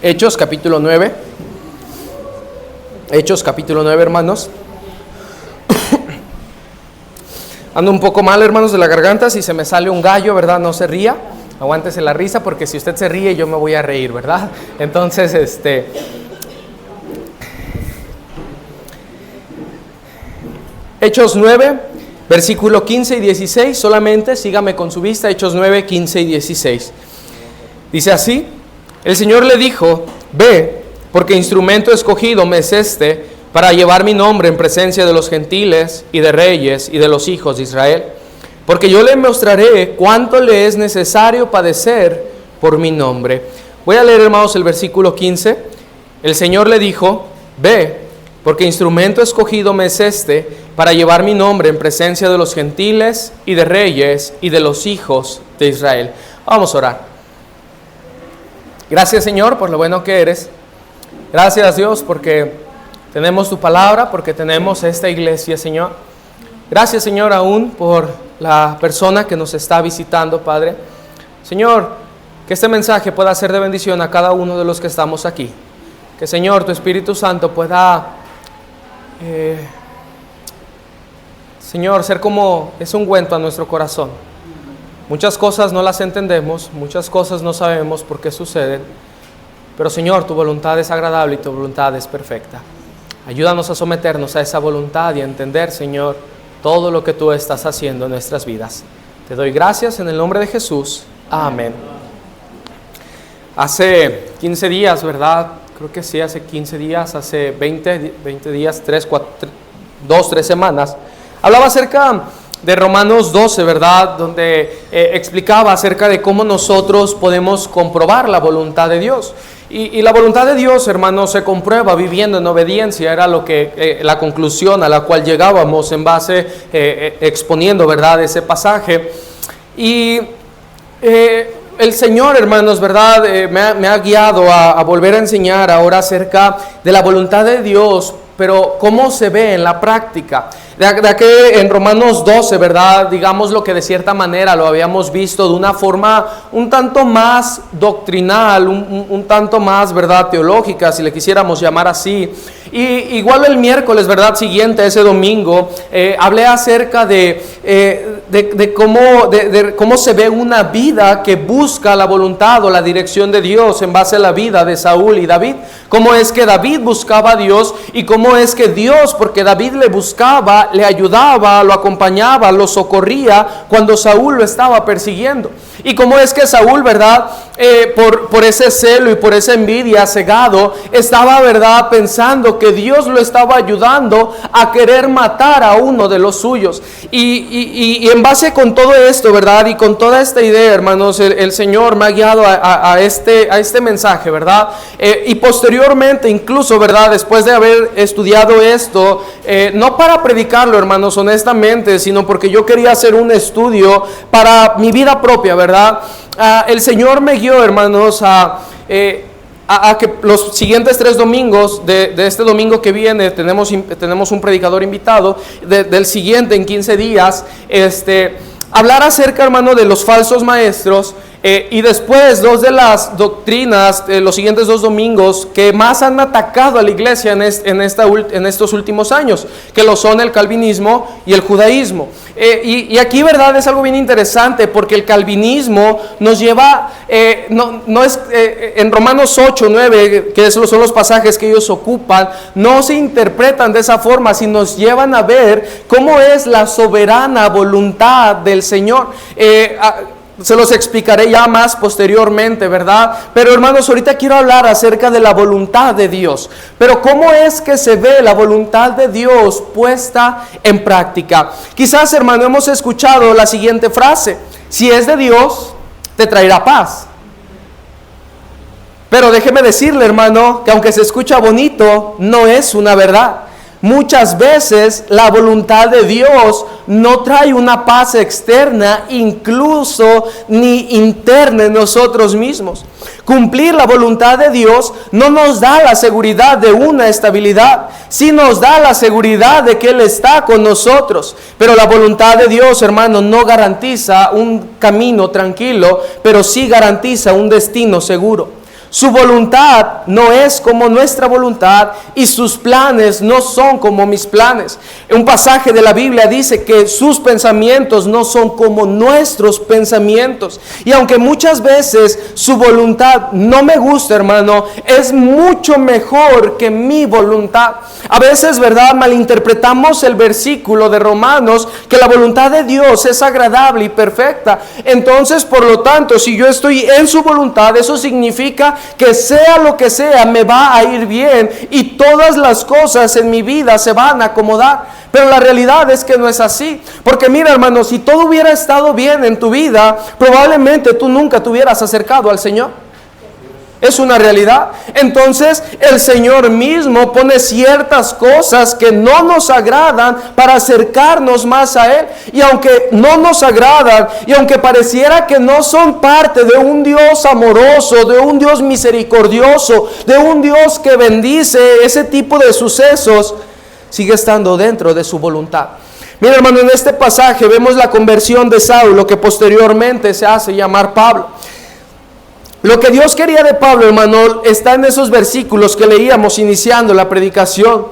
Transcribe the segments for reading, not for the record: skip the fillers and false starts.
Hechos capítulo 9. Hechos capítulo 9, hermanos. Ando un poco mal, hermanos, de la garganta. Si se me sale un gallo, ¿verdad? No se ría. Aguántese la risa, porque si usted se ríe, yo me voy a reír, ¿verdad? Entonces, Hechos 9, versículo 15 y 16. Solamente sígame con su vista. Hechos 9, 15 y 16. Dice así: el Señor le dijo: ve, porque instrumento escogido me es este, para llevar mi nombre en presencia de los gentiles y de reyes y de los hijos de Israel. Porque yo le mostraré cuánto le es necesario padecer por mi nombre. Voy a leer, hermanos, el versículo 15. El Señor le dijo: ve, porque instrumento escogido me es este, para llevar mi nombre en presencia de los gentiles y de reyes y de los hijos de Israel. Vamos a orar. Gracias, Señor, por lo bueno que eres. Gracias, Dios, porque tenemos tu palabra, porque tenemos esta iglesia, Señor. Gracias, Señor, aún por la persona que nos está visitando, Padre. Señor, que este mensaje pueda ser de bendición a cada uno de los que estamos aquí. Que, Señor, tu Espíritu Santo pueda, Señor, ser como ese ungüento a nuestro corazón. Muchas cosas no las entendemos, muchas cosas no sabemos por qué suceden, pero, Señor, tu voluntad es agradable y tu voluntad es perfecta. Ayúdanos a someternos a esa voluntad y a entender, Señor, todo lo que tú estás haciendo en nuestras vidas. Te doy gracias en el nombre de Jesús. Amén. Hace 15 días, ¿verdad? Creo que sí, hace 15 días, hace 20 días, 2, 3 semanas, hablaba acerca de Romanos 12, ¿verdad? Donde explicaba acerca de cómo nosotros podemos comprobar la voluntad de Dios. Y la voluntad de Dios, hermanos, se comprueba viviendo en obediencia. Era lo que la conclusión a la cual llegábamos en base, exponiendo, ¿verdad?, ese pasaje. Y el Señor, hermanos, ¿verdad?, me ha guiado a volver a enseñar ahora acerca de la voluntad de Dios, pero cómo se ve en la práctica. De que en Romanos 12, ¿verdad?, digamos lo que de cierta manera lo habíamos visto de una forma un tanto más doctrinal, un tanto más, ¿verdad?, teológica, si le quisiéramos llamar así. Y igual el miércoles, ¿verdad?, siguiente, ese domingo, hablé acerca de cómo se ve una vida que busca la voluntad o la dirección de Dios en base a la vida de Saúl y David. Cómo es que David buscaba a Dios y cómo es que Dios, porque David le buscaba, le ayudaba, lo acompañaba, lo socorría cuando Saúl lo estaba persiguiendo. Y cómo es que Saúl, ¿verdad?, por ese celo y por esa envidia cegado, estaba, ¿verdad?, pensando que Dios lo estaba ayudando a querer matar a uno de los suyos. Y en base con todo esto, ¿verdad?, y con toda esta idea, hermanos, el Señor me ha guiado a este mensaje, ¿verdad? Y posteriormente, incluso, ¿verdad?, después de haber estudiado esto, no para predicarlo, hermanos, honestamente, sino porque yo quería hacer un estudio para mi vida propia, ¿verdad? El Señor me guió, hermanos, a que los siguientes 3 domingos, de este domingo que viene, tenemos un predicador invitado, del siguiente en 15 días, hablar acerca, hermano, de los falsos maestros. Y después 2 de las doctrinas, los siguientes 2 domingos, que más han atacado a la iglesia en estos últimos años, que lo son el calvinismo y el judaísmo. Y aquí, ¿verdad?, es algo bien interesante, porque el calvinismo nos lleva, en Romanos 8, 9, que esos son los pasajes que ellos ocupan, no se interpretan de esa forma, sino nos llevan a ver cómo es la soberana voluntad del Señor. Se los explicaré ya más posteriormente, ¿verdad? Pero, hermanos, ahorita quiero hablar acerca de la voluntad de Dios. Pero ¿cómo es que se ve la voluntad de Dios puesta en práctica? Quizás, hermano, hemos escuchado la siguiente frase: si es de Dios, te traerá paz. Pero déjeme decirle, hermano, que aunque se escucha bonito, no es una verdad. Muchas veces la voluntad de Dios no trae una paz externa, incluso ni interna en nosotros mismos. Cumplir la voluntad de Dios no nos da la seguridad de una estabilidad, sí nos da la seguridad de que Él está con nosotros. Pero la voluntad de Dios, hermano, no garantiza un camino tranquilo, pero sí garantiza un destino seguro. Su voluntad no es como nuestra voluntad y sus planes no son como mis planes. Un pasaje de la Biblia dice que sus pensamientos no son como nuestros pensamientos. Y aunque muchas veces su voluntad no me gusta, hermano, es mucho mejor que mi voluntad. A veces, ¿verdad?, malinterpretamos el versículo de Romanos, que la voluntad de Dios es agradable y perfecta. Entonces, por lo tanto, si yo estoy en su voluntad, eso significa que sea lo que sea, me va a ir bien y todas las cosas en mi vida se van a acomodar. Pero la realidad es que no es así. Porque mira, hermano, si todo hubiera estado bien en tu vida, probablemente tú nunca te hubieras acercado al Señor. Es una realidad. Entonces el Señor mismo pone ciertas cosas que no nos agradan para acercarnos más a Él. Y aunque no nos agradan, y aunque pareciera que no son parte de un Dios amoroso, de un Dios misericordioso, de un Dios que bendice ese tipo de sucesos, sigue estando dentro de su voluntad. Mira, hermano, en este pasaje vemos la conversión de Saulo, que posteriormente se hace llamar Pablo. Lo que Dios quería de Pablo, hermano, está en esos versículos que leíamos iniciando la predicación,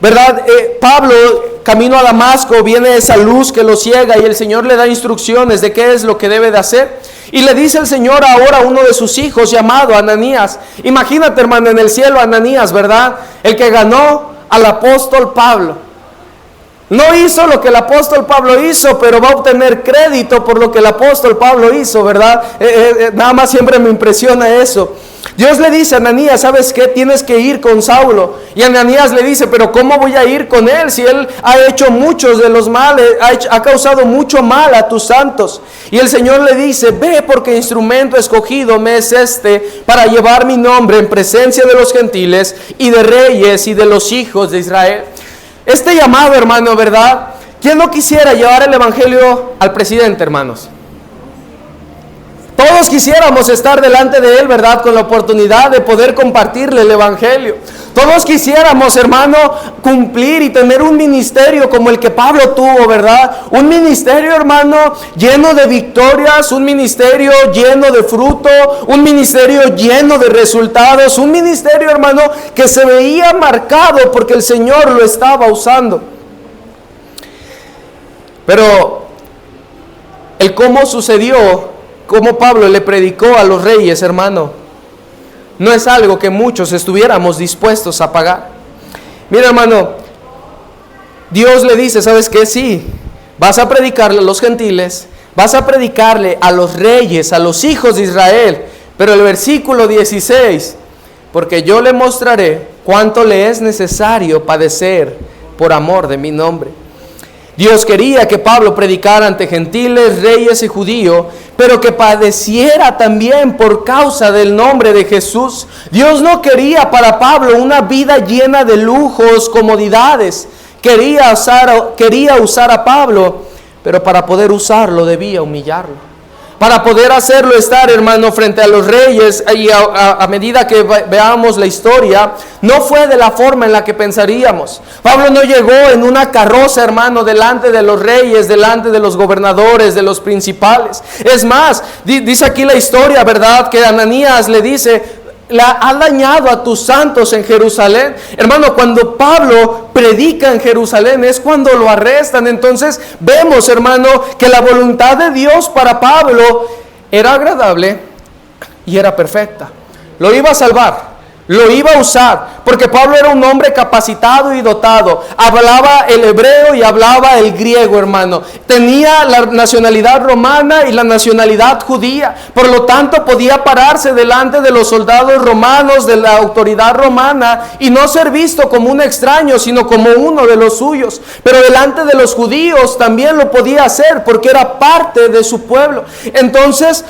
¿verdad? Pablo, camino a Damasco, viene esa luz que lo ciega y el Señor le da instrucciones de qué es lo que debe de hacer. Y le dice el Señor ahora a uno de sus hijos llamado Ananías. Imagínate, hermano, en el cielo Ananías, ¿verdad? El que ganó al apóstol Pablo. No hizo lo que el apóstol Pablo hizo, pero va a obtener crédito por lo que el apóstol Pablo hizo, ¿verdad? Nada más siempre me impresiona eso. Dios le dice a Ananías, ¿sabes qué? Tienes que ir con Saulo. Y Ananías le dice, pero ¿cómo voy a ir con él si él ha hecho muchos de los males, ha causado mucho mal a tus santos? Y el Señor le dice, ve, porque instrumento escogido me es este para llevar mi nombre en presencia de los gentiles y de reyes y de los hijos de Israel. Este llamado, hermano, ¿verdad? ¿Quién no quisiera llevar el evangelio al presidente, hermanos? Todos quisiéramos estar delante de él, ¿verdad?, con la oportunidad de poder compartirle el evangelio. Todos quisiéramos, hermano, cumplir y tener un ministerio como el que Pablo tuvo, ¿verdad? Un ministerio, hermano, lleno de victorias, un ministerio lleno de fruto, un ministerio lleno de resultados, un ministerio, hermano, que se veía marcado porque el Señor lo estaba usando. Pero el cómo sucedió, cómo Pablo le predicó a los reyes, hermano, no es algo que muchos estuviéramos dispuestos a pagar. Mira, hermano, Dios le dice, ¿sabes qué? Sí, vas a predicarle a los gentiles, vas a predicarle a los reyes, a los hijos de Israel. Pero el versículo 16, porque yo le mostraré cuánto le es necesario padecer por amor de mi nombre. Dios quería que Pablo predicara ante gentiles, reyes y judíos, pero que padeciera también por causa del nombre de Jesús. Dios no quería para Pablo una vida llena de lujos, comodidades. Quería usar a Pablo, pero para poder usarlo debía humillarlo. Para poder hacerlo estar, hermano, frente a los reyes, y a medida que veamos la historia, no fue de la forma en la que pensaríamos. Pablo no llegó en una carroza, hermano, delante de los reyes, delante de los gobernadores, de los principales. Es más, dice aquí la historia, ¿verdad?, que Ananías le dice, ha dañado a tus santos en Jerusalén. Hermano, cuando Pablo predica en Jerusalén es cuando lo arrestan. Entonces vemos, hermano, que la voluntad de Dios para Pablo era agradable y era perfecta. Lo iba a salvar, lo iba a usar, porque Pablo era un hombre capacitado y dotado. Hablaba el hebreo y hablaba el griego, hermano. Tenía la nacionalidad romana y la nacionalidad judía. Por lo tanto, podía pararse delante de los soldados romanos, de la autoridad romana, y no ser visto como un extraño, sino como uno de los suyos. Pero delante de los judíos también lo podía hacer, porque era parte de su pueblo. Entonces,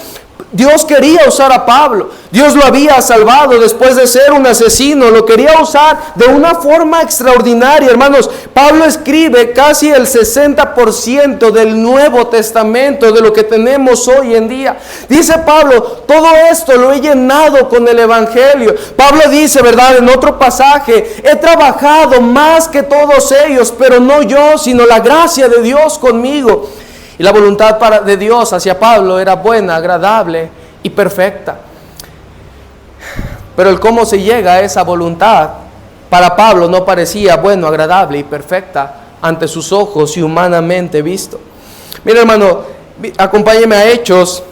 Dios quería usar a Pablo. Dios lo había salvado después de ser un asesino. Lo quería usar de una forma extraordinaria, hermanos. Pablo escribe casi el 60% del Nuevo Testamento, de lo que tenemos hoy en día. Dice Pablo, todo esto lo he llenado con el Evangelio. Pablo dice, ¿verdad?, en otro pasaje, he trabajado más que todos ellos, pero no yo, sino la gracia de Dios conmigo. Y la voluntad de Dios hacia Pablo era buena, agradable y perfecta. Pero el cómo se llega a esa voluntad para Pablo no parecía bueno, agradable y perfecta ante sus ojos y humanamente visto. Mira, hermano, acompáñeme a Hechos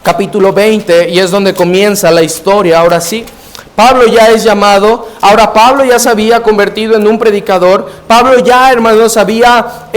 capítulo 20, y es donde comienza la historia. Ahora sí, Pablo ya es llamado. Ahora Pablo ya se había convertido en un predicador. Pablo ya, hermanos, había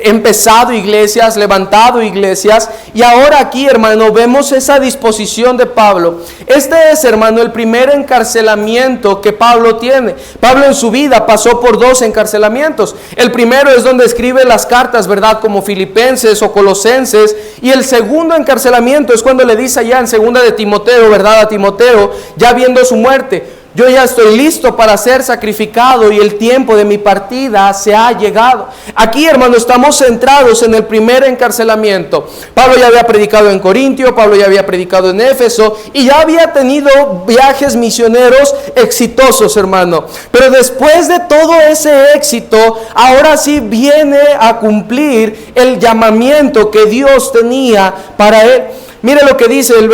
empezado iglesias, levantado iglesias, y ahora aquí, hermano, vemos esa disposición de Pablo. Este es, hermano, el primer encarcelamiento que Pablo tiene. Pablo en su vida pasó por 2 encarcelamientos. El primero es donde escribe las cartas, ¿verdad?, como Filipenses o Colosenses, y el segundo encarcelamiento es cuando le dice allá en 2 de Timoteo, ¿verdad?, a Timoteo, ya viendo su muerte: yo ya estoy listo para ser sacrificado y el tiempo de mi partida se ha llegado. Aquí, hermano, estamos centrados en el primer encarcelamiento. Pablo ya había predicado en Corintio, Pablo ya había predicado en Éfeso y ya había tenido viajes misioneros exitosos, hermano. Pero después de todo ese éxito, ahora sí viene a cumplir el llamamiento que Dios tenía para él. Mire lo que dice el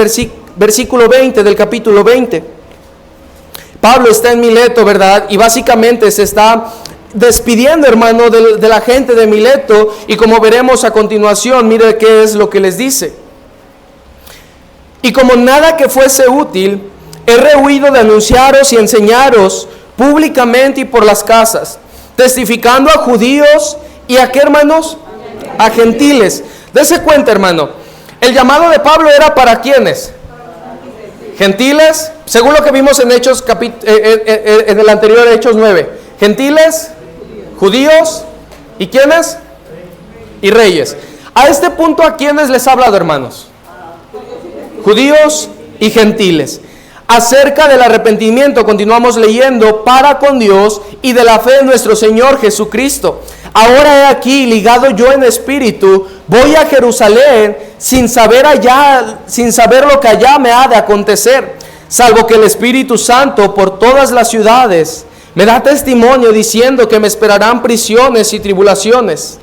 versículo 20 del capítulo 20. Pablo está en Mileto, ¿verdad? Y básicamente se está despidiendo, hermano, de la gente de Mileto. Y como veremos a continuación, mire qué es lo que les dice. Y como nada que fuese útil, he rehuido de anunciaros y enseñaros públicamente y por las casas, testificando a judíos y a qué, hermanos, a gentiles. Dese cuenta, hermano, el llamado de Pablo era para ¿quiénes? Gentiles, según lo que vimos en Hechos, en el anterior Hechos 9. Gentiles, judíos, ¿y quiénes? Y reyes. A este punto, ¿a quiénes les ha hablado, hermanos? Judíos y gentiles. Acerca del arrepentimiento, continuamos leyendo, para con Dios y de la fe en nuestro Señor Jesucristo. Ahora he aquí, ligado yo en espíritu, voy a Jerusalén sin saber lo que allá me ha de acontecer, salvo que el Espíritu Santo por todas las ciudades me da testimonio diciendo que me esperarán prisiones y tribulaciones.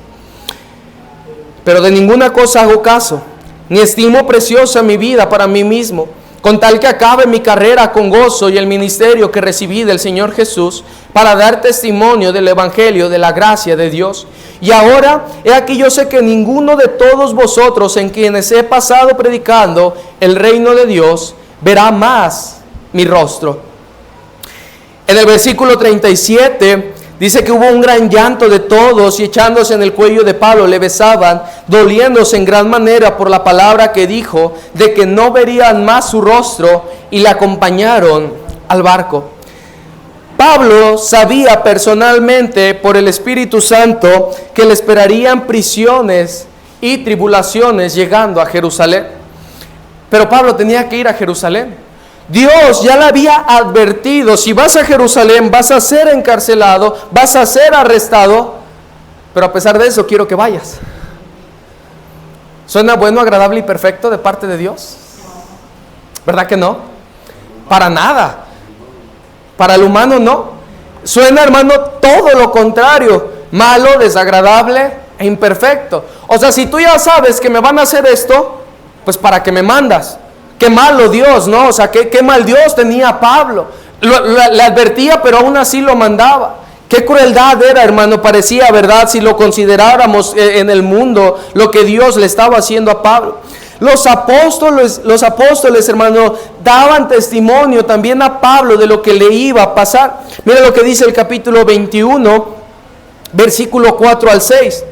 Pero de ninguna cosa hago caso, ni estimo preciosa mi vida para mí mismo, con tal que acabe mi carrera con gozo y el ministerio que recibí del Señor Jesús, para dar testimonio del Evangelio de la gracia de Dios. Y ahora, he aquí, yo sé que ninguno de todos vosotros en quienes he pasado predicando el reino de Dios verá más mi rostro. En el versículo 37 dice que hubo un gran llanto de todos, y echándose en el cuello de Pablo le besaban, doliéndose en gran manera por la palabra que dijo, de que no verían más su rostro, y le acompañaron al barco. Pablo sabía personalmente por el Espíritu Santo que le esperarían prisiones y tribulaciones llegando a Jerusalén. Pero Pablo tenía que ir a Jerusalén. Dios ya le había advertido: si vas a Jerusalén vas a ser encarcelado, vas a ser arrestado, pero a pesar de eso quiero que vayas. ¿Suena bueno, agradable y perfecto de parte de Dios? ¿Verdad que no? Para nada. Para el humano no. Suena, hermano, todo lo contrario: malo, desagradable e imperfecto. O sea, si tú ya sabes que me van a hacer esto, pues ¿para qué me mandas? Qué malo Dios, ¿no? O sea, qué mal Dios tenía a Pablo. Le advertía, pero aún así lo mandaba. Qué crueldad era, hermano, parecía, ¿verdad? Si lo consideráramos en el mundo, lo que Dios le estaba haciendo a Pablo. Los apóstoles, hermano, daban testimonio también a Pablo de lo que le iba a pasar. Mira lo que dice el capítulo 21, versículo 4 al 6.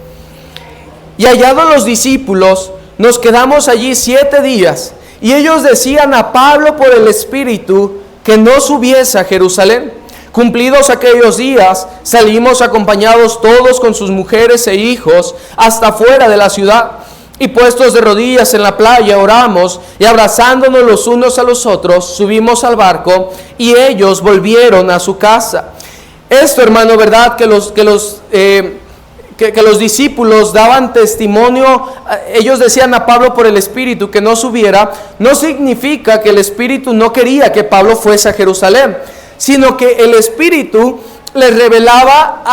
Y hallados los discípulos, nos quedamos allí 7 días, y ellos decían a Pablo por el Espíritu que no subiese a Jerusalén. Cumplidos aquellos días, salimos acompañados todos con sus mujeres e hijos hasta fuera de la ciudad. Y puestos de rodillas en la playa oramos, y abrazándonos los unos a los otros subimos al barco, y ellos volvieron a su casa. Esto, hermano, verdad, que los discípulos daban testimonio, ellos decían a Pablo por el Espíritu que no subiera, no significa que el Espíritu no quería que Pablo fuese a Jerusalén, sino que el Espíritu les revelaba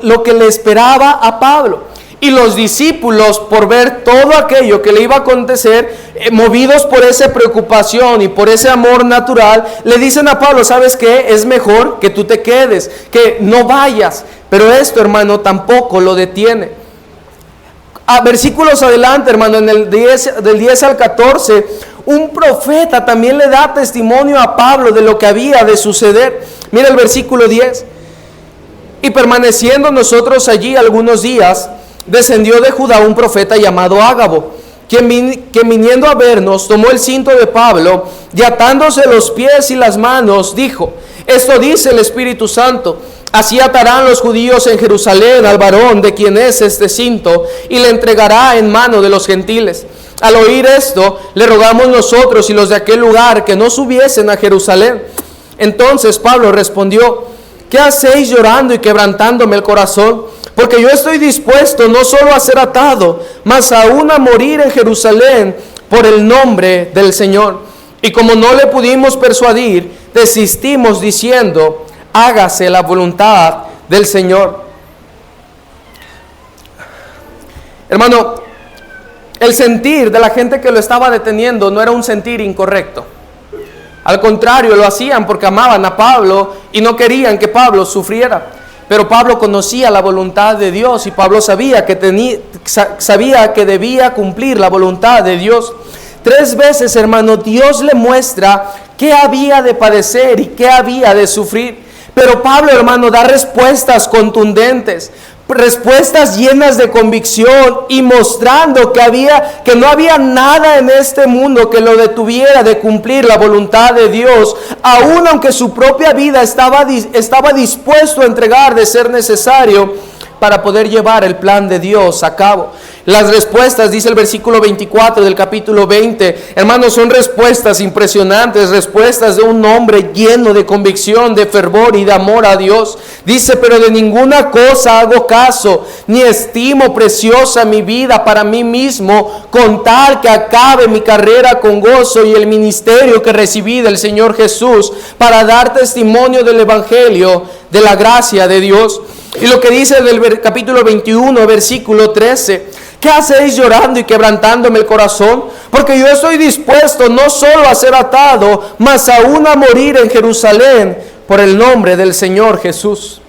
lo que le esperaba a Pablo. Y los discípulos, por ver todo aquello que le iba a acontecer, movidos por esa preocupación y por ese amor natural, le dicen a Pablo: ¿sabes qué? Es mejor que tú te quedes, que no vayas. Pero esto, hermano, tampoco lo detiene. A versículos adelante, hermano, en el 10, del 10 al 14, un profeta también le da testimonio a Pablo de lo que había de suceder. Mira el versículo 10. Y permaneciendo nosotros allí algunos días, descendió de Judá un profeta llamado Ágabo, quien viniendo a vernos, tomó el cinto de Pablo y atándose los pies y las manos, dijo: esto dice el Espíritu Santo: así atarán los judíos en Jerusalén al varón de quien es este cinto, y le entregará en mano de los gentiles. Al oír esto, le rogamos nosotros y los de aquel lugar que no subiesen a Jerusalén. Entonces Pablo respondió: ¿qué hacéis llorando y quebrantándome el corazón? Porque yo estoy dispuesto no solo a ser atado, mas aún a morir en Jerusalén por el nombre del Señor. Y como no le pudimos persuadir, desistimos diciendo: hágase la voluntad del Señor. Hermano, el sentir de la gente que lo estaba deteniendo no era un sentir incorrecto. Al contrario, lo hacían porque amaban a Pablo y no querían que Pablo sufriera. Pero Pablo conocía la voluntad de Dios y Pablo sabía que debía cumplir la voluntad de Dios. 3 veces, hermano, Dios le muestra qué había de padecer y qué había de sufrir. Pero Pablo, hermano, da respuestas contundentes, respuestas llenas de convicción y mostrando que no había nada en este mundo que lo detuviera de cumplir la voluntad de Dios, aun aunque su propia vida estaba dispuesto a entregar de ser necesario para poder llevar el plan de Dios a cabo. Las respuestas, dice el versículo 24 del capítulo 20, hermanos, son respuestas impresionantes, respuestas de un hombre lleno de convicción, de fervor y de amor a Dios. Dice: pero de ninguna cosa hago caso, ni estimo preciosa mi vida para mí mismo, con tal que acabe mi carrera con gozo y el ministerio que recibí del Señor Jesús, para dar testimonio del evangelio de la gracia de Dios. Y lo que dice del capítulo 21, versículo 13: ¿qué hacéis llorando y quebrantándome el corazón? Porque yo estoy dispuesto no solo a ser atado, mas aún a morir en Jerusalén por el nombre del Señor Jesús.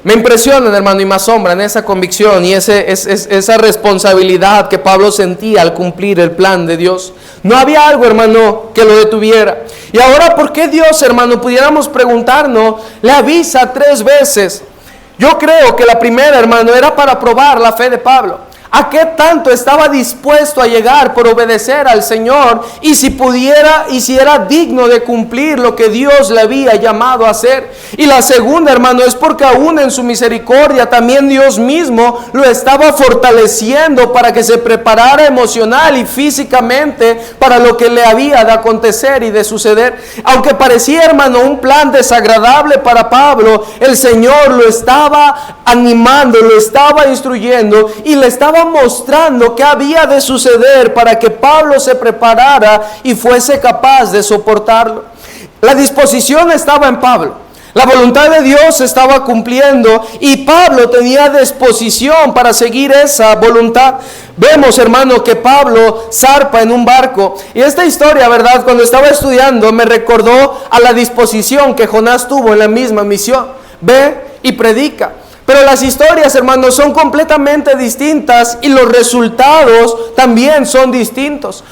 Me impresionan, hermano, y me asombran esa convicción y esa responsabilidad que Pablo sentía al cumplir el plan de Dios. No había algo, hermano, que lo detuviera. Y ahora, ¿por qué Dios, hermano? Pudiéramos preguntarnos, le avisa 3 veces. Yo creo que la primera, hermano, era para probar la fe de Pablo. ¿A qué tanto estaba dispuesto a llegar por obedecer al Señor? Y si pudiera, y si era digno de cumplir lo que Dios le había llamado a hacer. Y la segunda, hermano, es porque aún en su misericordia también Dios mismo lo estaba fortaleciendo para que se preparara emocional y físicamente para lo que le había de acontecer y de suceder. Aunque parecía, hermano, un plan desagradable para Pablo, el Señor lo estaba animando, lo estaba instruyendo y le estaba mostrando qué había de suceder para que Pablo se preparara y fuese capaz de soportarlo. La disposición estaba en Pablo, la voluntad de Dios se estaba cumpliendo y Pablo tenía disposición para seguir esa voluntad. Vemos, hermano, que Pablo zarpa en un barco y esta historia, verdad, cuando estaba estudiando me recordó a la disposición que Jonás tuvo en la misma misión: ve y predica. Pero las historias, hermanos, son completamente distintas y los resultados también son distintos.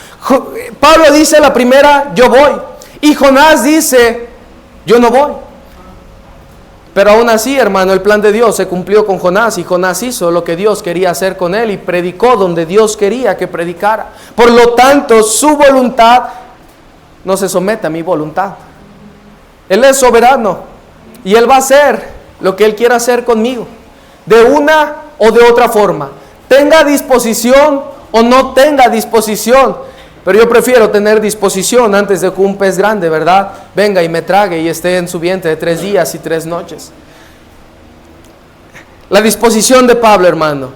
Pablo dice la primera: yo voy. Y Jonás dice: yo no voy. Pero aún así, hermano, el plan de Dios se cumplió con Jonás y Jonás hizo lo que Dios quería hacer con él y predicó donde Dios quería que predicara. Por lo tanto, su voluntad no se somete a mi voluntad. Él es soberano y Él va a hacer lo que Él quiera hacer conmigo, de una o de otra forma, tenga disposición o no tenga disposición. Pero yo prefiero tener disposición antes de que un pez grande, ¿verdad?, venga y me trague y esté en su vientre 3 días y 3 noches. La disposición de Pablo, hermano.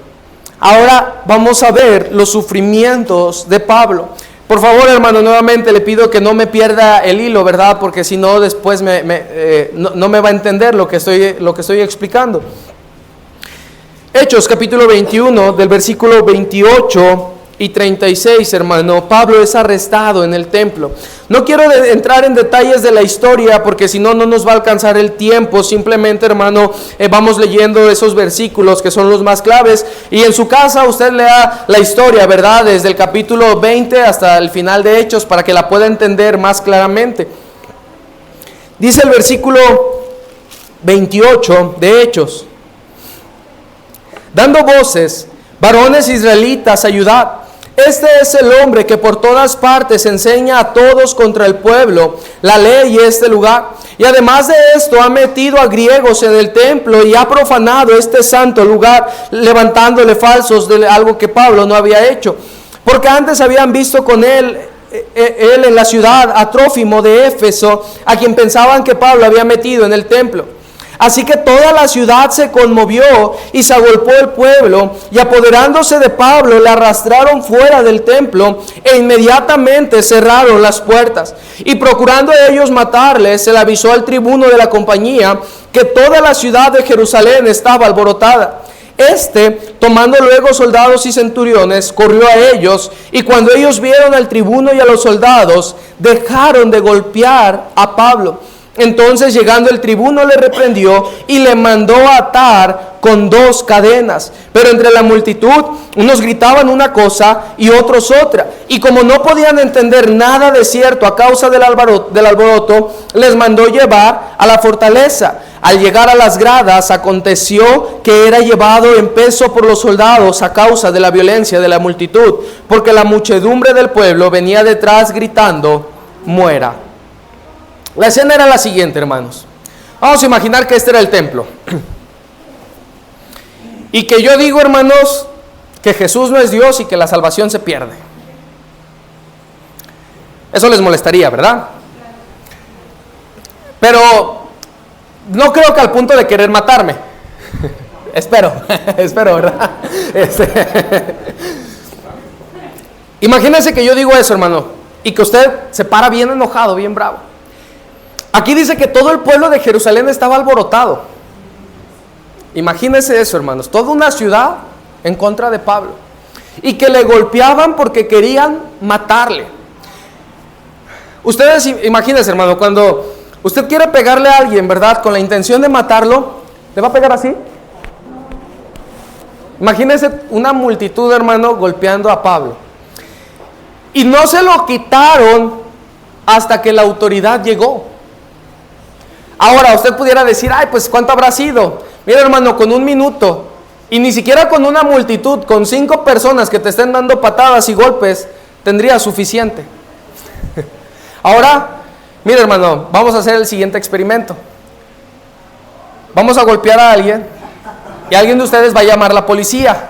Ahora vamos a ver los sufrimientos de Pablo. Por favor, hermano, nuevamente le pido que no me pierda el hilo, ¿verdad? Porque si no, después no me va a entender lo que estoy explicando. Hechos capítulo 21, del versículo 28 y 36, hermano, Pablo es arrestado en el templo. No quiero entrar en detalles de la historia porque si no, no nos va a alcanzar el tiempo. Simplemente, hermano, vamos leyendo esos versículos que son los más claves. Y en su casa usted lea la historia, ¿verdad? Desde el capítulo 20 hasta el final de Hechos para que la pueda entender más claramente. Dice el versículo 28 de Hechos: dando voces, varones israelitas, ayudad. Este es el hombre que por todas partes enseña a todos contra el pueblo la ley y este lugar. Y además de esto ha metido a griegos en el templo y ha profanado este santo lugar, levantándole falsos de algo que Pablo no había hecho. Porque antes habían visto con él en la ciudad a Trófimo de Éfeso, a quien pensaban que Pablo había metido en el templo. Así que toda la ciudad se conmovió y se agolpó el pueblo, y apoderándose de Pablo le arrastraron fuera del templo e inmediatamente cerraron las puertas. Y procurando ellos matarle, se le avisó al tribuno de la compañía que toda la ciudad de Jerusalén estaba alborotada. Tomando luego soldados y centuriones, corrió a ellos, y cuando ellos vieron al tribuno y a los soldados, dejaron de golpear a Pablo. Entonces, llegando el tribuno, le reprendió y le mandó atar con 2 cadenas. Pero entre la multitud, unos gritaban una cosa y otros otra. Y como no podían entender nada de cierto a causa del alboroto, les mandó llevar a la fortaleza. Al llegar a las gradas, aconteció que era llevado en peso por los soldados a causa de la violencia de la multitud, porque la muchedumbre del pueblo venía detrás gritando: muera. La escena era la siguiente, hermanos. Vamos a imaginar que este era el templo. Y que yo digo, hermanos, que Jesús no es Dios y que la salvación se pierde. Eso les molestaría, ¿verdad? Pero no creo que al punto de querer matarme. Espero, ¿verdad? Imagínense que yo digo eso, hermano, y que usted se para bien enojado, bien bravo. Aquí dice que todo el pueblo de Jerusalén estaba alborotado. Imagínense eso, hermanos, toda una ciudad en contra de Pablo, y que le golpeaban porque querían matarle. Ustedes imagínense, hermano, cuando usted quiere pegarle a alguien, ¿verdad?, con la intención de matarlo, ¿le va a pegar así? Imagínense una multitud, hermano, golpeando a Pablo. Y no se lo quitaron hasta que la autoridad llegó. Ahora, usted pudiera decir: ay, pues ¿cuánto habrá sido? Mira, hermano, con 1 minuto, y ni siquiera con una multitud, con 5 personas que te estén dando patadas y golpes, tendría suficiente. Ahora, mira, hermano, vamos a hacer el siguiente experimento. Vamos a golpear a alguien, y alguien de ustedes va a llamar a la policía,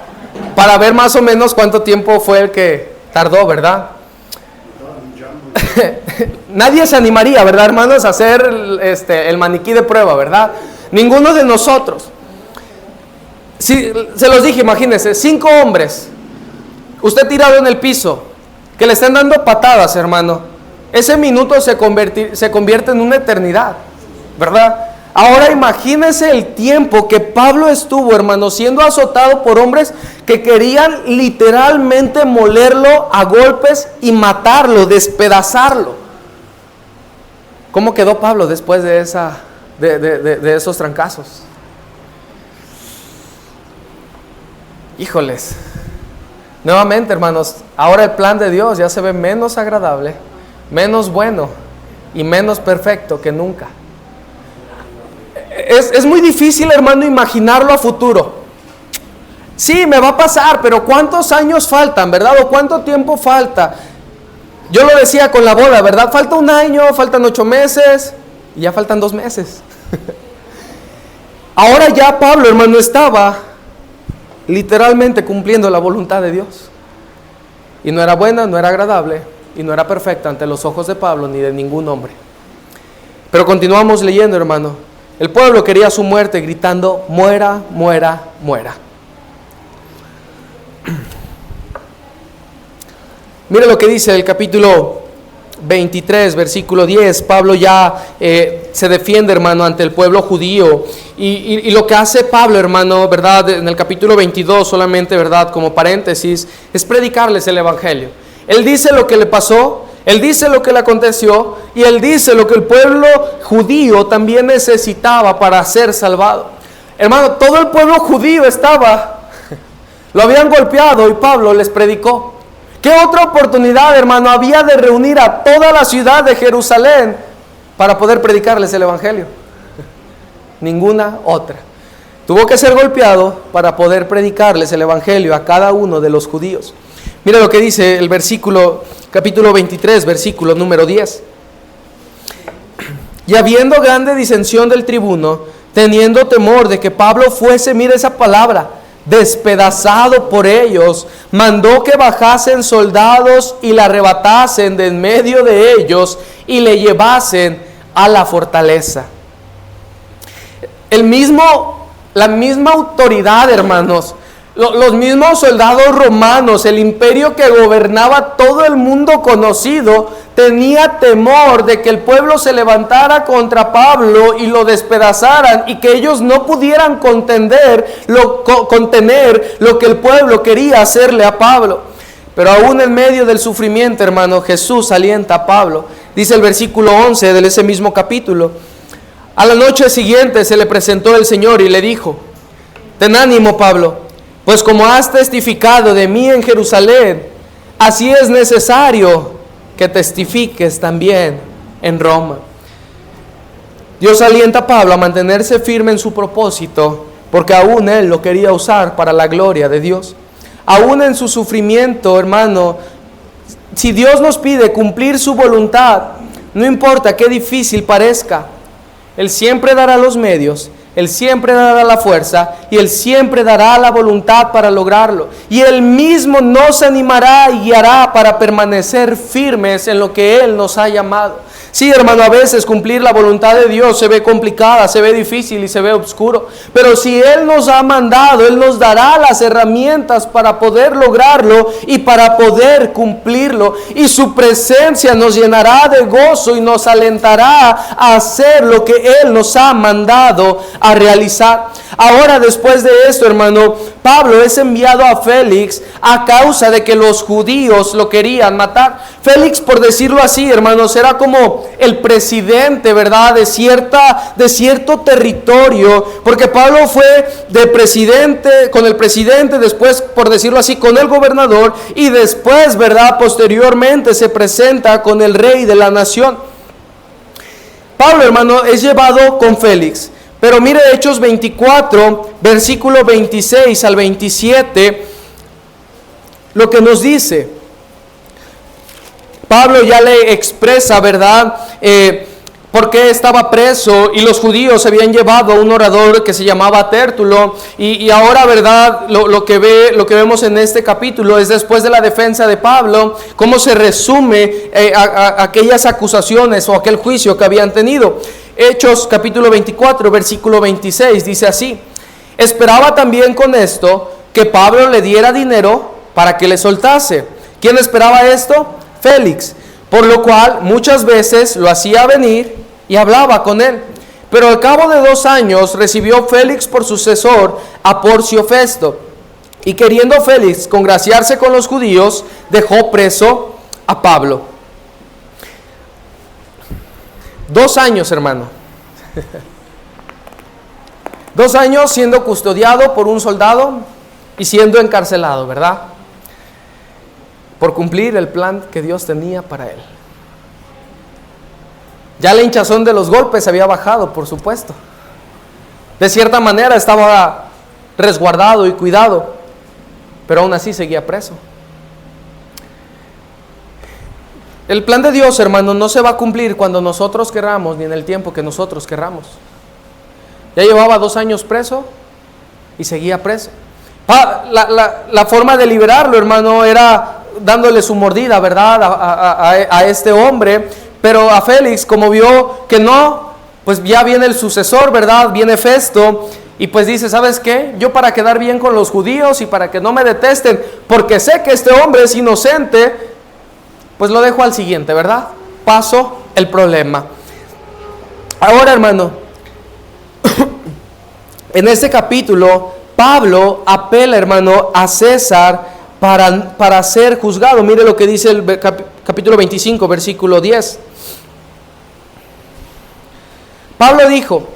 para ver más o menos cuánto tiempo fue el que tardó, ¿verdad? Nadie se animaría, ¿verdad, hermanos?, a hacer el maniquí de prueba, ¿verdad? Ninguno de nosotros. Si, se los dije, imagínense, 5 hombres, usted tirado en el piso, que le están dando patadas, hermano. Ese minuto se convierte en una eternidad, ¿verdad? Ahora imagínense el tiempo que Pablo estuvo, hermano, siendo azotado por hombres que querían literalmente molerlo a golpes y matarlo, despedazarlo. ¿Cómo quedó Pablo después de esos trancazos? Híjoles. Nuevamente, hermanos, ahora el plan de Dios ya se ve menos agradable, menos bueno y menos perfecto que nunca. Es muy difícil, hermano, imaginarlo a futuro. Sí, me va a pasar, pero ¿cuántos años faltan, verdad? ¿O cuánto tiempo falta? Yo lo decía con la boda, ¿verdad? Falta 1 año, faltan 8 meses y ya faltan 2 meses. Ahora ya Pablo, hermano, estaba literalmente cumpliendo la voluntad de Dios. Y no era buena, no era agradable y no era perfecta ante los ojos de Pablo ni de ningún hombre. Pero continuamos leyendo, hermano. El pueblo quería su muerte, gritando: muera, muera, muera. Mire lo que dice el capítulo 23, versículo 10, Pablo ya se defiende, hermano, ante el pueblo judío. Y lo que hace Pablo, hermano, ¿verdad? En el capítulo 22 solamente, ¿verdad? Como paréntesis, es predicarles el evangelio. Él dice lo que le pasó, él dice lo que le aconteció, y él dice lo que el pueblo judío también necesitaba para ser salvado. Hermano, todo el pueblo judío lo habían golpeado y Pablo les predicó. ¿Qué otra oportunidad, hermano, había de reunir a toda la ciudad de Jerusalén para poder predicarles el evangelio? Ninguna otra. Tuvo que ser golpeado para poder predicarles el evangelio a cada uno de los judíos. Mira lo que dice el capítulo 23, versículo número 10. Y habiendo grande disensión del tribuno, teniendo temor de que Pablo fuese, mira esa palabra, despedazado por ellos, mandó que bajasen soldados y le arrebatasen de en medio de ellos y le llevasen a la fortaleza. La misma autoridad, hermanos, los mismos soldados romanos, el imperio que gobernaba todo el mundo conocido, tenía temor de que el pueblo se levantara contra Pablo y lo despedazaran, y que ellos no pudieran contener lo que el pueblo quería hacerle a Pablo. Pero aún en medio del sufrimiento, hermano, Jesús alienta a Pablo. Dice el versículo 11 de ese mismo capítulo: a la noche siguiente se le presentó el Señor y le dijo: ten ánimo, Pablo, pues como has testificado de mí en Jerusalén, así es necesario que testifiques también en Roma. Dios alienta a Pablo a mantenerse firme en su propósito, porque aún él lo quería usar para la gloria de Dios. Aún en su sufrimiento, hermano, si Dios nos pide cumplir su voluntad, no importa qué difícil parezca, Él siempre dará los medios, Él siempre dará la fuerza y Él siempre dará la voluntad para lograrlo. Y Él mismo nos animará y guiará para permanecer firmes en lo que Él nos ha llamado. Sí, hermano, a veces cumplir la voluntad de Dios se ve complicada, se ve difícil y se ve oscuro. Pero si Él nos ha mandado, Él nos dará las herramientas para poder lograrlo y para poder cumplirlo. Y su presencia nos llenará de gozo y nos alentará a hacer lo que Él nos ha mandado a realizar. Ahora, después de esto, hermano, Pablo es enviado a Félix a causa de que los judíos lo querían matar. Félix, por decirlo así, hermanos, era como el presidente, ¿verdad?, de cierto territorio, porque Pablo fue con el presidente, después, por decirlo así, con el gobernador, y después, ¿verdad?, posteriormente se presenta con el rey de la nación. Pablo, hermano, es llevado con Félix. Pero mire Hechos 24, versículo 26 al 27, lo que nos dice. Pablo ya le expresa, ¿verdad?, por qué estaba preso, y los judíos habían llevado a un orador que se llamaba Tértulo, y ahora, ¿verdad?, lo que vemos en este capítulo es, después de la defensa de Pablo, cómo se resume aquellas acusaciones o aquel juicio que habían tenido. Hechos capítulo 24, versículo 26, dice así: esperaba también con esto que Pablo le diera dinero para que le soltase. ¿Quién esperaba esto? Félix, por lo cual muchas veces lo hacía venir y hablaba con él. Pero al cabo de 2 años recibió Félix por sucesor a Porcio Festo, y queriendo Félix congraciarse con los judíos, dejó preso a Pablo. 2 años, hermano. 2 años siendo custodiado por un soldado y siendo encarcelado, ¿verdad?, por cumplir el plan que Dios tenía para él. Ya la hinchazón de los golpes había bajado, por supuesto. De cierta manera estaba resguardado y cuidado, pero aún así seguía preso. El plan de Dios, hermano, no se va a cumplir cuando nosotros querramos, ni en el tiempo que nosotros querramos. Ya llevaba 2 años preso y seguía preso. La forma de liberarlo, hermano, era dándole su mordida, ¿verdad?, a este hombre. Pero a Félix, como vio que no, pues ya viene el sucesor, ¿verdad?, viene Festo, y pues dice: ¿sabes qué? Yo, para quedar bien con los judíos y para que no me detesten, porque sé que este hombre es inocente, pues lo dejo al siguiente, ¿verdad? paso el problema. Ahora, hermano, en este capítulo, Pablo apela, hermano, a César para ser juzgado. Mire lo que dice el capítulo 25, versículo 10. Pablo dijo: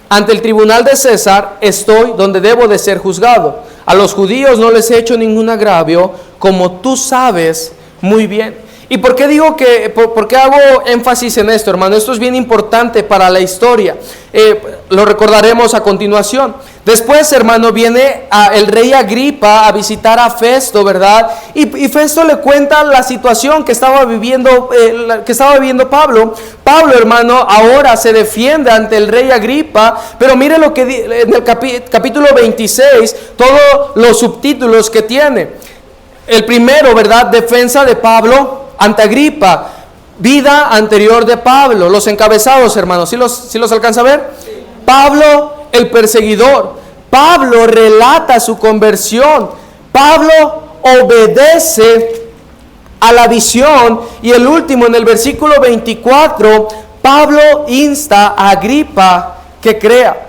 ante el tribunal de César estoy donde debo de ser juzgado. A los judíos no les he hecho ningún agravio, como tú sabes muy bien. ¿Y por qué digo por qué hago énfasis en esto, hermano? Esto es bien importante para la historia. Lo recordaremos a continuación. Después, hermano, viene el rey Agripa a visitar a Festo, ¿verdad? Y Festo le cuenta la situación que estaba viviendo Pablo. Pablo, hermano, ahora se defiende ante el rey Agripa, pero mire lo que en el capítulo 26, todos los subtítulos que tiene. El primero, ¿verdad? Defensa de Pablo ante Agripa, vida anterior de Pablo. Los encabezados, hermanos, ¿sí los alcanza a ver? Sí. Pablo el perseguidor. Pablo relata su conversión. Pablo obedece a la visión. Y el último, en el versículo 24, Pablo insta a Agripa que crea.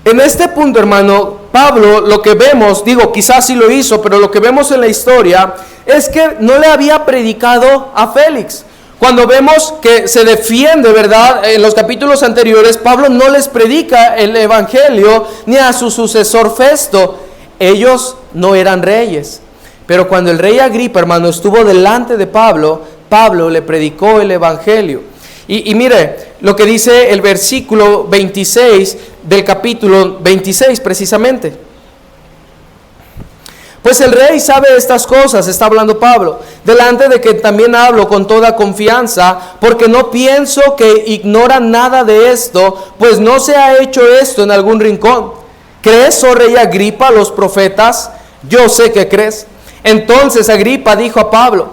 En este punto, hermano, Pablo, lo que vemos, quizás sí lo hizo, pero lo que vemos en la historia es que no le había predicado a Félix. Cuando vemos que se defiende, ¿verdad? En los capítulos anteriores, Pablo no les predica el evangelio ni a su sucesor Festo. Ellos no eran reyes. Pero cuando el rey Agripa, hermano, estuvo delante de Pablo, Pablo le predicó el evangelio. Y mire lo que dice el versículo 26 del capítulo 26 precisamente. Pues el rey sabe estas cosas, está hablando Pablo, delante de que también hablo con toda confianza, porque no pienso que ignora nada de esto, pues no se ha hecho esto en algún rincón. ¿Crees, oh rey Agripa, a los profetas? Yo sé que crees. Entonces Agripa dijo a Pablo: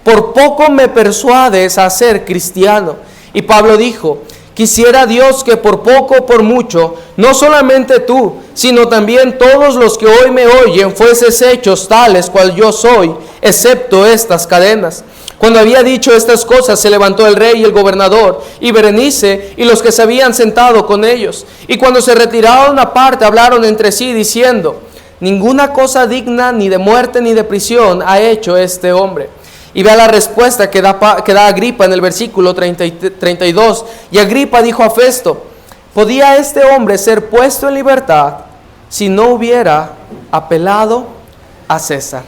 por poco me persuades a ser cristiano. Y Pablo dijo: quisiera Dios que por poco o por mucho, no solamente tú, sino también todos los que hoy me oyen, fueses hechos tales cual yo soy, excepto estas cadenas. Cuando había dicho estas cosas, se levantó el rey y el gobernador, y Berenice, y los que se habían sentado con ellos. Y cuando se retiraron aparte, hablaron entre sí, diciendo: ninguna cosa digna ni de muerte ni de prisión ha hecho este hombre. Y vea la respuesta que da Agripa en el versículo 32. Y Agripa dijo a Festo: ¿podía este hombre ser puesto en libertad si no hubiera apelado a César?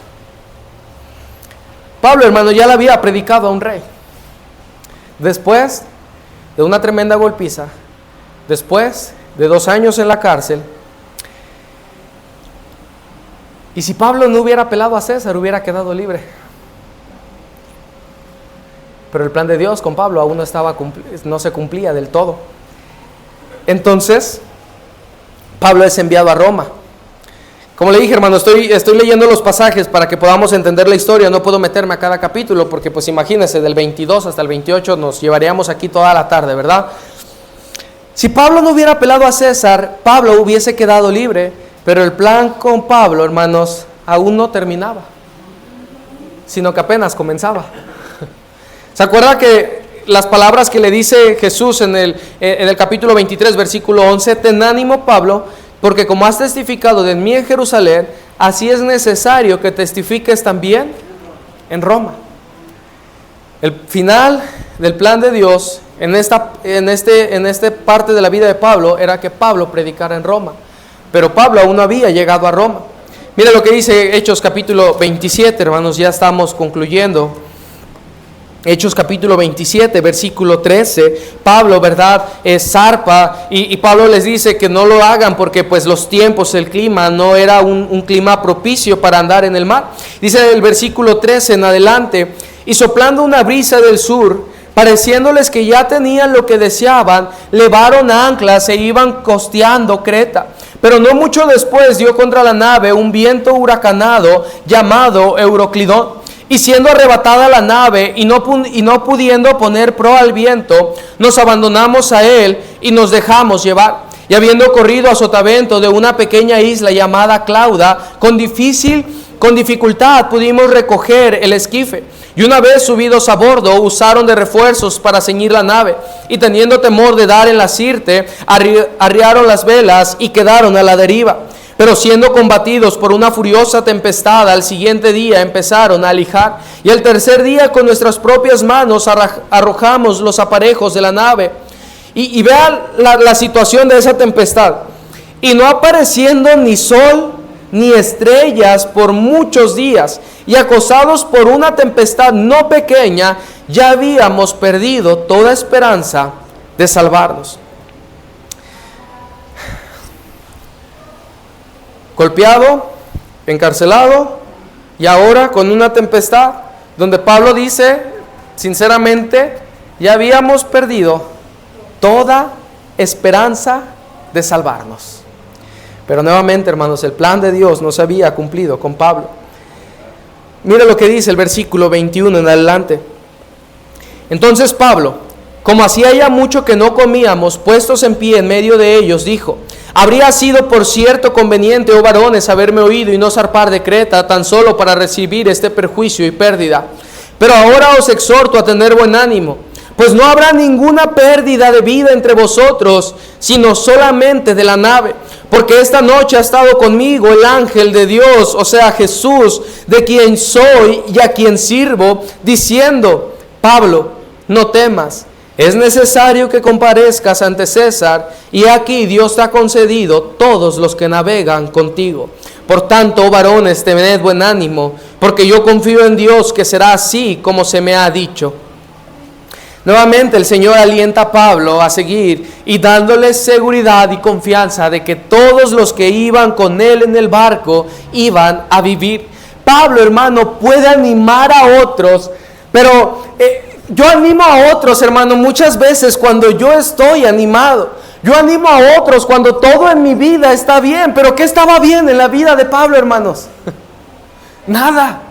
Pablo, hermano, ya le había predicado a un rey. Después de una tremenda golpiza, después de 2 años en la cárcel. Y si Pablo no hubiera apelado a César, hubiera quedado libre. Pero el plan de Dios con Pablo aún no se cumplía del todo. Entonces, Pablo es enviado a Roma. Como le dije, hermano, estoy leyendo los pasajes para que podamos entender la historia. No puedo meterme a cada capítulo porque, pues imagínense, del 22 hasta el 28 nos llevaríamos aquí toda la tarde, ¿verdad? Si Pablo no hubiera apelado a César, Pablo hubiese quedado libre. Pero el plan con Pablo, hermanos, aún no terminaba, sino que apenas comenzaba. ¿Se acuerda que las palabras que le dice Jesús en el capítulo 23, versículo 11? Ten ánimo, Pablo, porque como has testificado de mí en Jerusalén, así es necesario que testifiques también en Roma. El final del plan de Dios en esta parte de la vida de Pablo era que Pablo predicara en Roma. Pero Pablo aún no había llegado a Roma. Mira lo que dice Hechos capítulo 27, hermanos, ya estamos concluyendo. Hechos capítulo 27, versículo 13, Pablo, ¿verdad?, zarpa y Pablo les dice que no lo hagan porque pues los tiempos, el clima no era un clima propicio para andar en el mar. Dice el versículo 13 en adelante: y soplando una brisa del sur, pareciéndoles que ya tenían lo que deseaban, levaron anclas e iban costeando Creta. Pero no mucho después dio contra la nave un viento huracanado llamado Euroclidón. Y siendo arrebatada la nave y no pudiendo poner proa al viento, nos abandonamos a él y nos dejamos llevar. Y habiendo corrido a sotavento de una pequeña isla llamada Clauda, con difícil Con dificultad pudimos recoger el esquife, y una vez subidos a bordo, usaron de refuerzos para ceñir la nave, y teniendo temor de dar en la sirte, arriaron las velas y quedaron a la deriva. Pero siendo combatidos por una furiosa tempestad, al siguiente día empezaron a alijar, y al tercer día con nuestras propias manos arrojamos los aparejos de la nave. Y vean la situación de esa tempestad. Y no apareciendo ni sol ni estrellas por muchos días, y acosados por una tempestad no pequeña, ya habíamos perdido toda esperanza de salvarnos. Golpeado, encarcelado, y ahora con una tempestad donde Pablo dice, sinceramente, ya habíamos perdido toda esperanza de salvarnos. Pero nuevamente, hermanos, el plan de Dios no se había cumplido con Pablo. Mira lo que dice el versículo 21 en adelante. Entonces Pablo, como hacía ya mucho que no comíamos, puestos en pie en medio de ellos, dijo: habría sido por cierto conveniente, oh varones, haberme oído y no zarpar de Creta, tan solo para recibir este perjuicio y pérdida. Pero ahora os exhorto a tener buen ánimo, pues no habrá ninguna pérdida de vida entre vosotros, sino solamente de la nave. Porque esta noche ha estado conmigo el ángel de Dios, o sea Jesús, de quien soy y a quien sirvo, diciendo: Pablo, no temas, es necesario que comparezcas ante César, y aquí Dios te ha concedido todos los que navegan contigo. Por tanto, varones, tened buen ánimo, porque yo confío en Dios que será así como se me ha dicho. Nuevamente el Señor alienta a Pablo a seguir y dándole seguridad y confianza de que todos los que iban con él en el barco iban a vivir. Pablo, hermano, puede animar a otros, pero yo animo a otros, hermano, muchas veces cuando yo estoy animado. Yo animo a otros cuando todo en mi vida está bien. Pero ¿qué estaba bien en la vida de Pablo, hermanos? Nada.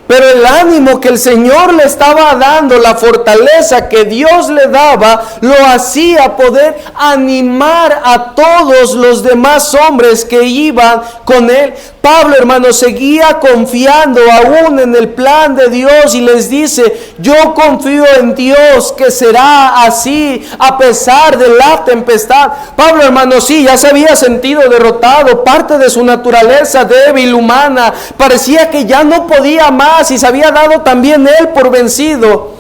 Pero el ánimo que el Señor le estaba dando, la fortaleza que Dios le daba, lo hacía poder animar a todos los demás hombres que iban con él. Pablo, hermano, seguía confiando aún en el plan de Dios y les dice: yo confío en Dios que será así a pesar de la tempestad. Pablo, hermano, sí, ya se había sentido derrotado, parte de su naturaleza débil, humana, parecía que ya no podía más y se había dado también él por vencido.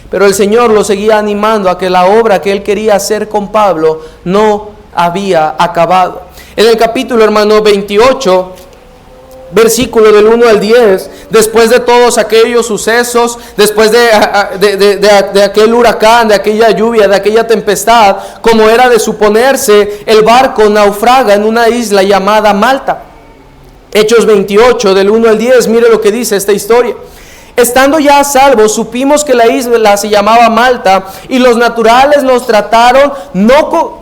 Pero el Señor lo seguía animando a que la obra que él quería hacer con Pablo no había acabado. En el capítulo, hermano, 28, versículo del 1 al 10, después de todos aquellos sucesos, después de aquel huracán, de aquella lluvia, de aquella tempestad, como era de suponerse, el barco naufraga en una isla llamada Malta. Hechos 28, del 1 al 10, mire lo que dice esta historia. Estando ya a salvo, supimos que la isla se llamaba Malta, y los naturales nos trataron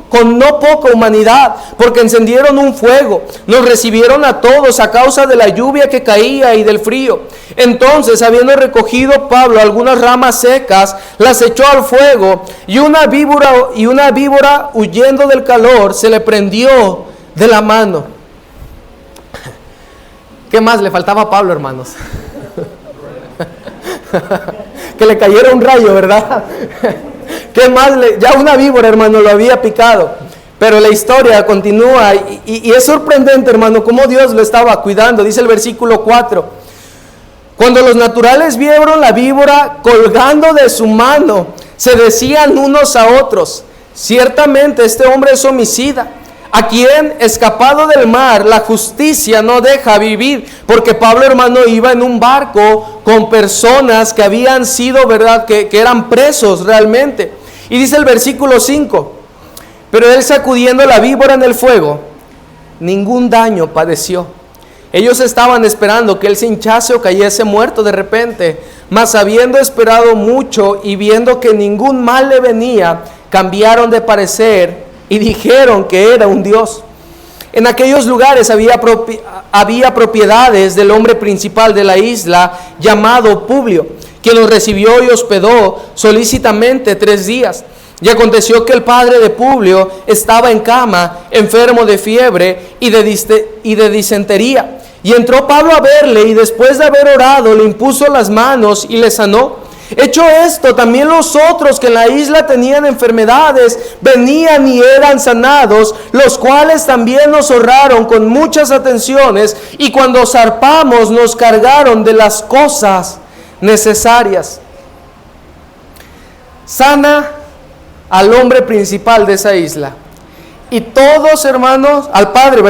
con no poca humanidad, porque encendieron un fuego, nos recibieron a todos a causa de la lluvia que caía y del frío. Entonces, habiendo recogido Pablo algunas ramas secas, las echó al fuego, y una víbora huyendo del calor se le prendió de la mano. ¿Qué más le faltaba a Pablo, hermanos? Que le cayera un rayo, ¿verdad? ¿Qué más? Ya una víbora, hermano, lo había picado. Pero la historia continúa y es sorprendente, hermano, cómo Dios lo estaba cuidando. Dice el versículo 4: cuando los naturales vieron la víbora colgando de su mano, se decían unos a otros: ciertamente este hombre es homicida, a quien, escapado del mar, la justicia no deja vivir. Porque Pablo, hermano, iba en un barco con personas que habían sido, ¿verdad?, que eran presos realmente. Y dice el versículo 5: pero él, sacudiendo la víbora en el fuego, ningún daño padeció. Ellos estaban esperando que él se hinchase o cayese muerto de repente, mas habiendo esperado mucho y viendo que ningún mal le venía, cambiaron de parecer y dijeron que era un dios. En aquellos lugares había propiedades del hombre principal de la isla, llamado Publio, quien los recibió y hospedó solícitamente 3 días. Y aconteció que el padre de Publio estaba en cama, enfermo de fiebre y de disentería. Y entró Pablo a verle, y después de haber orado, le impuso las manos y le sanó. Hecho esto, también los otros que en la isla tenían enfermedades, venían y eran sanados, los cuales también nos honraron con muchas atenciones, y cuando zarpamos nos cargaron de las cosas necesarias. Sana al hombre principal de esa isla. Y todos, hermanos, al padre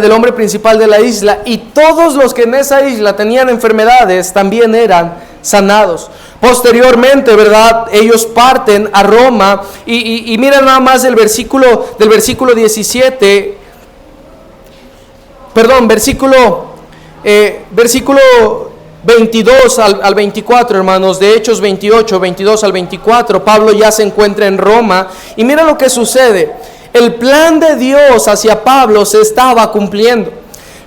del hombre principal de la isla, y todos los que en esa isla tenían enfermedades también eran sanados. Posteriormente, ¿verdad? Ellos parten a Roma y miren nada más del versículo 17, versículo 22 al 24, hermanos, de Hechos 28, 22 al 24, Pablo ya se encuentra en Roma y mira lo que sucede. El plan de Dios hacia Pablo se estaba cumpliendo.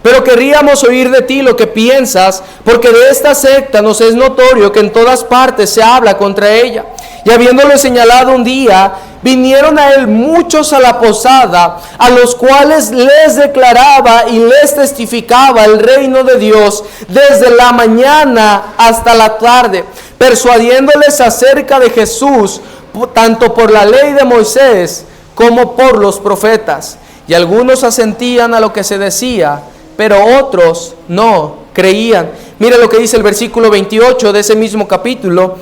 Pero querríamos oír de ti lo que piensas, porque de esta secta nos es notorio que en todas partes se habla contra ella. Y habiéndole señalado un día, vinieron a él muchos a la posada, a los cuales les declaraba y les testificaba el reino de Dios desde la mañana hasta la tarde, persuadiéndoles acerca de Jesús, tanto por la ley de Moisés como por los profetas. Y algunos asentían a lo que se decía, pero otros no creían. Mira lo que dice el versículo 28 de ese mismo capítulo.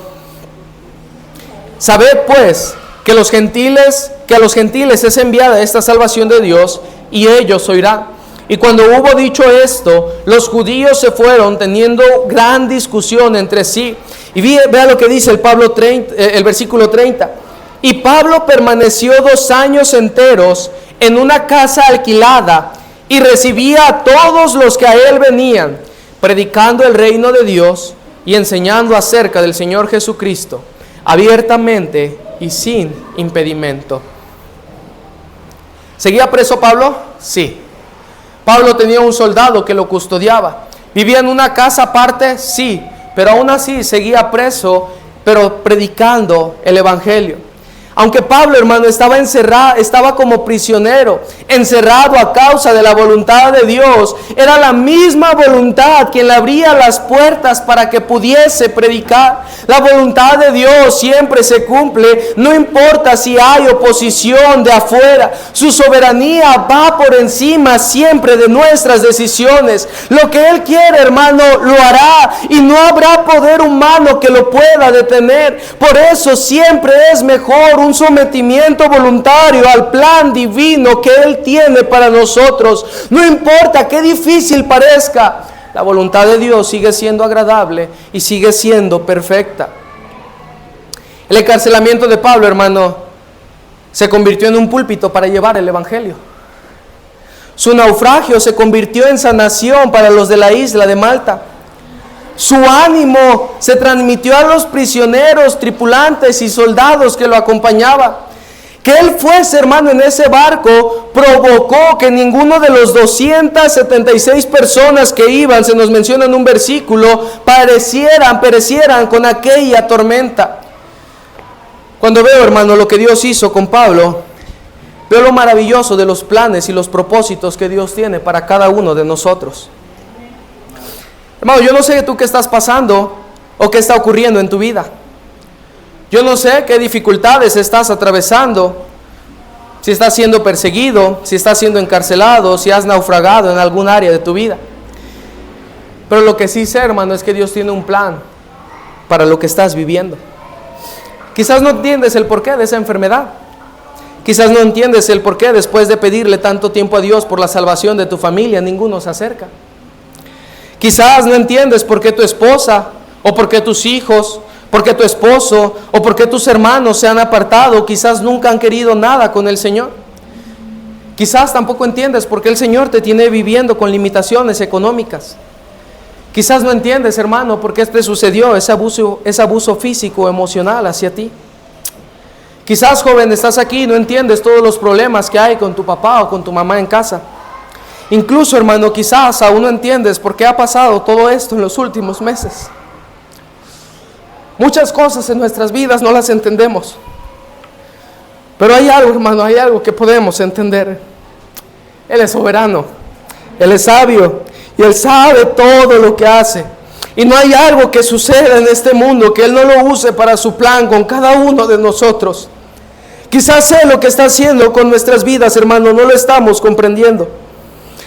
Sabed pues que a los gentiles es enviada esta salvación de Dios, y ellos oirán. Y cuando hubo dicho esto, los judíos se fueron teniendo gran discusión entre sí. Y vea lo que dice el versículo 30. Y Pablo permaneció 2 años enteros en una casa alquilada, y recibía a todos los que a él venían, predicando el reino de Dios y enseñando acerca del Señor Jesucristo, abiertamente y sin impedimento. ¿Seguía preso Pablo? Sí. Pablo tenía un soldado que lo custodiaba. ¿Vivía en una casa aparte? Sí. Pero aún así seguía preso, pero predicando el evangelio. Aunque Pablo, hermano, estaba encerrado, estaba como prisionero, encerrado a causa de la voluntad de Dios, era la misma voluntad quien le abría las puertas para que pudiese predicar. La voluntad de Dios siempre se cumple, no importa si hay oposición de afuera. Su soberanía va por encima siempre de nuestras decisiones. Lo que Él quiere, hermano, lo hará, y no habrá poder humano que lo pueda detener. Por eso siempre es mejor un sometimiento voluntario al plan divino que Él tiene para nosotros. No importa qué difícil parezca, la voluntad de Dios sigue siendo agradable y sigue siendo perfecta. El encarcelamiento de Pablo, hermano, se convirtió en un púlpito para llevar el evangelio. Su naufragio se convirtió en sanación para los de la isla de Malta. Su ánimo se transmitió a los prisioneros, tripulantes y soldados que lo acompañaban. Que él fuese, hermano, en ese barco provocó que ninguno de los 276 personas que iban, se nos menciona en un versículo, perecieran con aquella tormenta. Cuando veo, hermano, lo que Dios hizo con Pablo, veo lo maravilloso de los planes y los propósitos que Dios tiene para cada uno de nosotros. Hermano, yo no sé tú qué estás pasando o qué está ocurriendo en tu vida. Yo no sé qué dificultades estás atravesando, si estás siendo perseguido, si estás siendo encarcelado, si has naufragado en algún área de tu vida. Pero lo que sí sé, hermano, es que Dios tiene un plan para lo que estás viviendo. Quizás no entiendes el porqué de esa enfermedad. Quizás no entiendes el porqué después de pedirle tanto tiempo a Dios por la salvación de tu familia, ninguno se acerca. Quizás no entiendes por qué tu esposa, o por qué tus hijos, por qué tu esposo, o por qué tus hermanos se han apartado. Quizás nunca han querido nada con el Señor. Quizás tampoco entiendes por qué el Señor te tiene viviendo con limitaciones económicas. Quizás no entiendes, hermano, por qué te sucedió ese abuso físico o emocional hacia ti. Quizás, joven, estás aquí y no entiendes todos los problemas que hay con tu papá o con tu mamá en casa. Incluso, hermano, quizás aún no entiendes por qué ha pasado todo esto en los últimos meses. Muchas cosas en nuestras vidas no las entendemos. Pero hay algo, hermano, hay algo que podemos entender. Él es soberano, Él es sabio, y Él sabe todo lo que hace. Y no hay algo que suceda en este mundo que Él no lo use para su plan con cada uno de nosotros. Quizás sé lo que está haciendo con nuestras vidas, hermano, no lo estamos comprendiendo.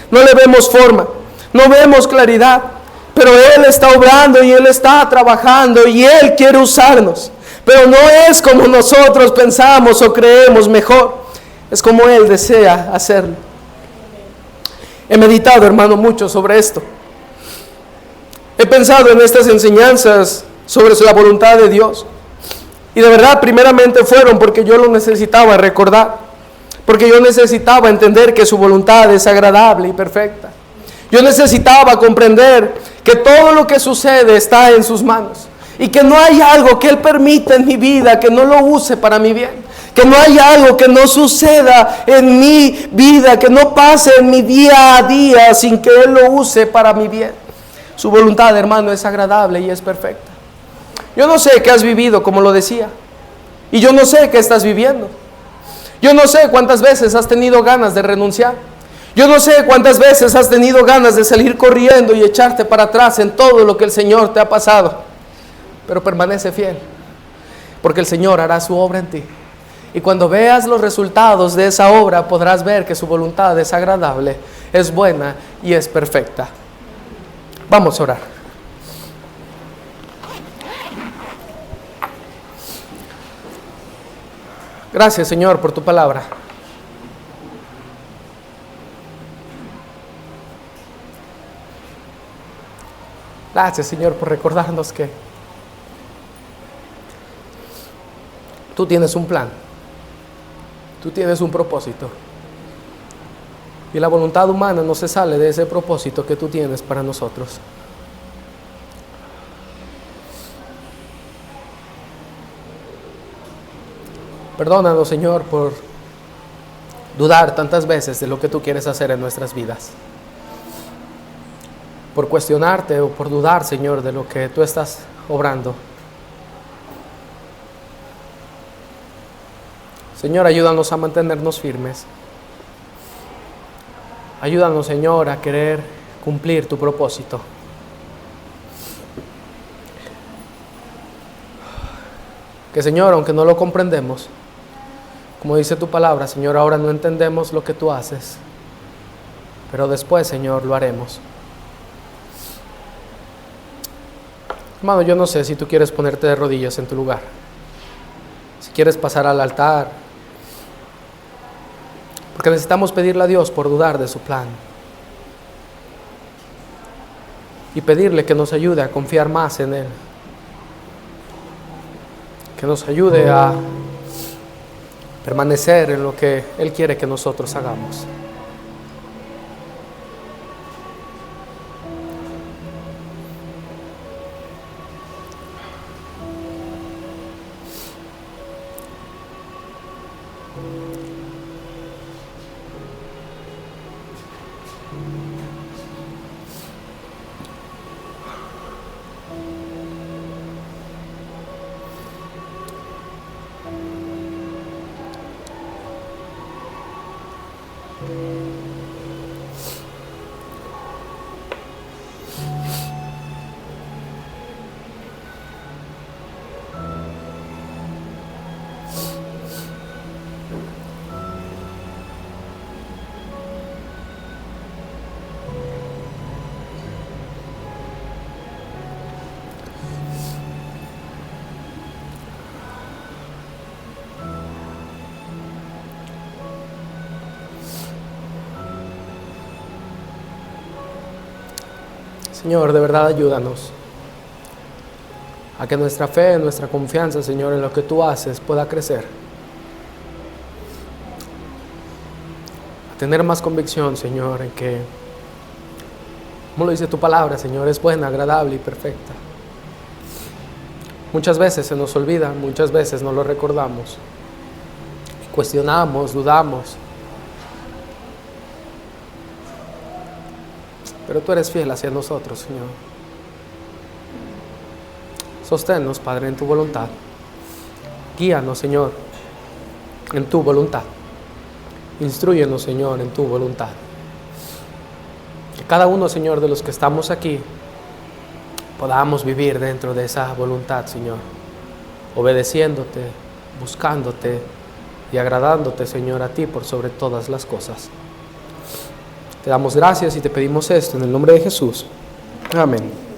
No le vemos forma, no vemos claridad, pero Él está obrando y Él está trabajando y Él quiere usarnos. Pero no es como nosotros pensamos o creemos mejor, es como Él desea hacerlo. He meditado, hermano, mucho sobre esto. He pensado en estas enseñanzas sobre la voluntad de Dios. Y de verdad, primeramente fueron porque yo lo necesitaba recordar. Porque yo necesitaba entender que su voluntad es agradable y perfecta. Yo necesitaba comprender que todo lo que sucede está en sus manos. Y que no hay algo que Él permita en mi vida que no lo use para mi bien. Que no hay algo que no suceda en mi vida, que no pase en mi día a día sin que Él lo use para mi bien. Su voluntad, hermano, es agradable y es perfecta. Yo no sé qué has vivido, como lo decía. Y yo no sé qué estás viviendo. Yo no sé cuántas veces has tenido ganas de renunciar. Yo no sé cuántas veces has tenido ganas de salir corriendo y echarte para atrás en todo lo que el Señor te ha pasado. Pero permanece fiel, porque el Señor hará su obra en ti. Y cuando veas los resultados de esa obra, podrás ver que su voluntad es agradable, es buena y es perfecta. Vamos a orar. Gracias, Señor, por tu palabra. Gracias, Señor, por recordarnos que tú tienes un plan. Tú tienes un propósito. Y la voluntad humana no se sale de ese propósito que tú tienes para nosotros. Perdónanos, Señor, por dudar tantas veces de lo que tú quieres hacer en nuestras vidas. Por cuestionarte o por dudar, Señor, de lo que tú estás obrando. Señor, ayúdanos a mantenernos firmes. Ayúdanos, Señor, a querer cumplir tu propósito. Que, Señor, aunque no lo comprendemos, como dice tu palabra, Señor, ahora no entendemos lo que tú haces, pero después, Señor, lo haremos. Hermano, yo no sé si tú quieres ponerte de rodillas en tu lugar, si quieres pasar al altar, porque necesitamos pedirle a Dios por dudar de su plan y pedirle que nos ayude a confiar más en Él, que nos ayude a permanecer en lo que Él quiere que nosotros hagamos. Señor, de verdad ayúdanos a que nuestra fe, nuestra confianza, Señor, en lo que tú haces pueda crecer. A tener más convicción, Señor, en que, como lo dice tu palabra, Señor, es buena, agradable y perfecta. Muchas veces se nos olvida, muchas veces no lo recordamos. Cuestionamos, dudamos. Pero tú eres fiel hacia nosotros, Señor. Sosténnos, Padre, en tu voluntad. Guíanos, Señor, en tu voluntad. Instrúyenos, Señor, en tu voluntad. Que cada uno, Señor, de los que estamos aquí, podamos vivir dentro de esa voluntad, Señor, obedeciéndote, buscándote y agradándote, Señor, a ti por sobre todas las cosas. Te damos gracias y te pedimos esto en el nombre de Jesús. Amén.